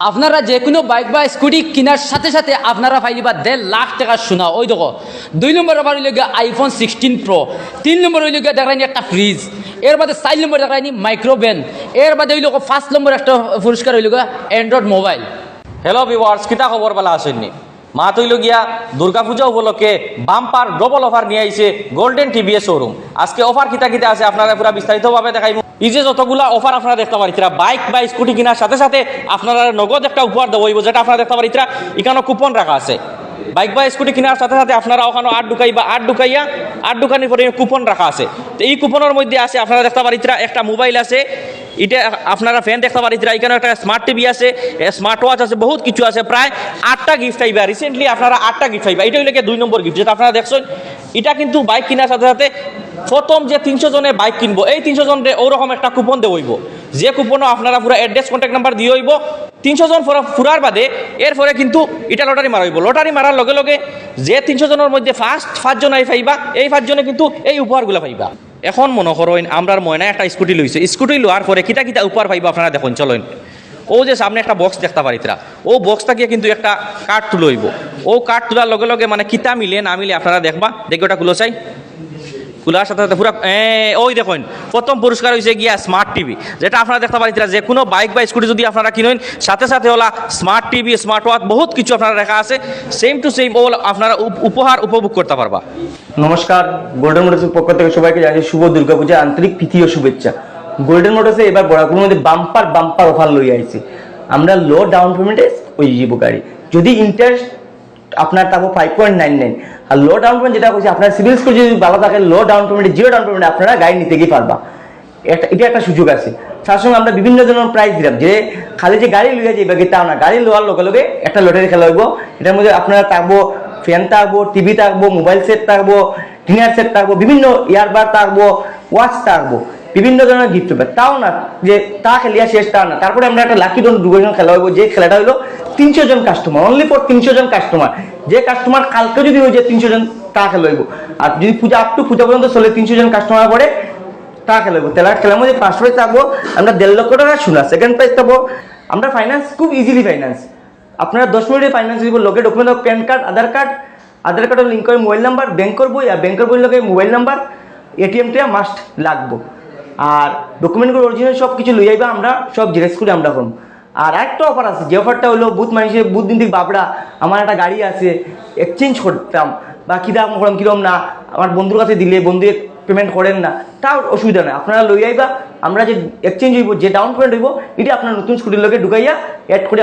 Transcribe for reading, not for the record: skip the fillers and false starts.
আপনারা যে কোনো বাইক বা স্কুটি কেনার সাথে সাথে আপনারা পাইলিবা 1.5 লাখ টাকা শোনা। ওই দেখো 2 নম্বর আবার হইল গিয়ে আইফোন 16 প্রো, 3 নম্বর হইল গিয়ে দেখায়নি একটা ফ্রিজ, এর বাদে 4 নম্বর দেখায়নি মাইক্রোভেন, এর বাদে হইল 5 নম্বর একটা পুরস্কার হইল গিয়ে অ্যান্ড্রয়েড মোবাইল। হ্যালো ভিউয়ার্স, কিতা খবর বলা আসেননি মা তৈল গিয়া দুর্গা পূজা উপলক্ষে বাম্পার ডবল অফার নিয়ে আইছে গোল্ডেন টিভিএস শোরুম। আজকে অফার কিতা কিতা আছে আপনারা পুরা বিস্তারিতভাবে দেখাইব। এই যে যতগুলা অফার আপনারা দেখতে পারিতরা বাইক বা স্কুটি কেনার সাথে সাথে আপনারা নগদ একটা উপহার দেবো, যেটা আপনারা দেখতে পারিতরা এখানে কুপন রাখা আছে। বাইক বা স্কুটি কেনার সাথে সাথে আপনারা ওখানে 8 ঢুকাইবা, 8 ঢুকাইয়া 8 ঢুকানির পরে কুপন রাখা আছে। তো এই কুপনের মধ্যে আছে আপনারা দেখতে পারিতরা একটা মোবাইল আছে, এটা আপনারা ফ্যান দেখতে পারিতরা, এখানে একটা স্মার্ট টিভি আছে, স্মার্ট ওয়াচ আছে, বহুত কিছু আছে। প্রায় 8টা গিফট আইবা, রিসেন্টলি আপনারা 8টা গিফট আইবা। এটা হইলে 2 নম্বর গিফট যেটা আপনারা দেখছেন। এটা কিন্তু বাইক কেনার সাথে সাথে প্রথম যে 300 জনে বাইক কিনবো এই 300 জনের ওরকম একটা কুপন দেওয়া হইব, যে কুপনও আপনারা পুরো অ্যাড্রেস কন্ট্যাক্ট নাম্বার দিয়ে হইব। 300 জন ফুরার বাদে এরপরে কিন্তু এটা লটারি মারা হইব। লটারি মারার লগে লগে যে 300 জনের মধ্যে ফার্স্ট 5 জন পাইবা, এই 5 জনে কিন্তু এই উপহারগুলো পাইবা। এখন মনে করেন আমরার ময়না একটা স্কুটি লইছে, স্কুটি লোয়ার পরে কিতা কিতা উপহার পাইবা আপনারা দেখুন চলেন। ও যে সামনে একটা বক্স দেখতে পারিতরা, ও বক্সটা গিয়ে কিন্তু একটা কার্ড তুলে হইব। ও কার্ড তোলার লগে লগে মানে কিতা মিলে না মিলে আপনারা দেখবা। দেখি ওটা খুলো চাই, খোলার সাথে সাথে পুরা ওই দেখুন প্রথম পুরস্কার হয়েছে গিয়া স্মার্ট টিভি, যেটা আপনারা দেখতে পারিতরা। যে কোনো বাইক বা স্কুটি যদি আপনারা কিনেন সাথে সাথে OLA smart TV, smart watch, বহুত কিছু আপনারা রাখা আছে। সেম টু সেম ও আপনারা উপহার উপভোগ করতে পারবা। নমস্কার, গোল্ডেন মোটরসের পক্ষ থেকে সবাইকে জানাই শুভ দুর্গাপূজা আন্তরিক প্রীতি ও শুভেচ্ছা। গোল্ডেন মোটরসে এবার বড়াগুলোর মধ্যে বাম্পার বাম্পার অফার লই আইছে। আমরা লো ডাউন পেমেন্টে ওই যাব গাড়ি, যদি ইন্টারেস্ট আপনার থাকবো 5.99, আর লো ডাউন পেমেন্ট যেটা বলছি আপনার সিভিল স্কোর যদি ভালো থাকে লো ডাউন পেমেন্টে, 0 ডাউন পেমেন্টে আপনারা গাড়ি নিতে গিয়ে পারবা। এটা একটা সুযোগ আছে। তার সঙ্গে আমরা বিভিন্ন ধরনের প্রাইজ দিলাম, যে খালি যে গাড়ি লইয়া যাইবা কি তাও না, গাড়ি লোয়ার লগে লগে একটা লটারি খেলা হইব। এটার মধ্যে আপনারা থাকবো ফ্যান থাকবো, টিভি থাকবো, মোবাইল সেট থাকবো, ডিনার সেট থাকবো, বিভিন্ন ইয়ারবার থাকবো, ওয়াচ থাকবো, বিভিন্ন ধরনের গিফট হবে। তাও না যে তা খেলিয়া শেষ, তা না। তারপরে আমরা একটা লাকি ড্র 2 জন খেলা হইব, যে খেলাটা হলো 300 জন কাস্টমার, অনলি ফর 300 জন কাস্টমার। যে কাস্টমার কালকে যদি হয়ে যায় 300 জন তা খেলা হইব। আর যদি পূজা আপ টু পূজা পর্যন্ত চলে 300 জন কাস্টমার পরে তা খেলা হইব। তাহলে খেলার মধ্যে ফার্স্ট প্রাইজ থাকবো আমরা 1.5 লক্ষ টাকা শোনা, সেকেন্ড প্রাইজ থাকবো আমরা ফাইন্যান্স, খুব ইজিলি ফাইন্যান্স। আপনারা 10 মিনিটে ফাইন্যান্স দিব। লোকে ডকুমেন্ট প্যান কার্ড, আধার কার্ডের লিঙ্ক করে মোবাইল নাম্বার, ব্যাংকের বই, আর ব্যাংকের বই লোকে মোবাইল নাম্বার, এটিএমটা মাস্ট লাগবো। আর ডকুমেন্টগুলো অরিজিনাল সব কিছু লই আইবা, আমরা সব জেরক্স করে আমরা করবো। আর একটা অফার আছে, যে অফারটা হলো বুধ মানুষের বুধ দিন থেকে বাবরা আমার একটা গাড়ি আছে এক্সচেঞ্জ করতাম বা কিরম করলাম কিরম না, আমার বন্ধুর কাছে দিলে বন্ধু পেমেন্ট করেন না, তাও অসুবিধা নেই। আপনারা লই আইবা, আমরা যে এক্সচেঞ্জ হইব, যে ডাউন পেমেন্ট হইব, এটা আপনার নতুন স্কুটির লোকে ঢুকাইয়া অ্যাড করে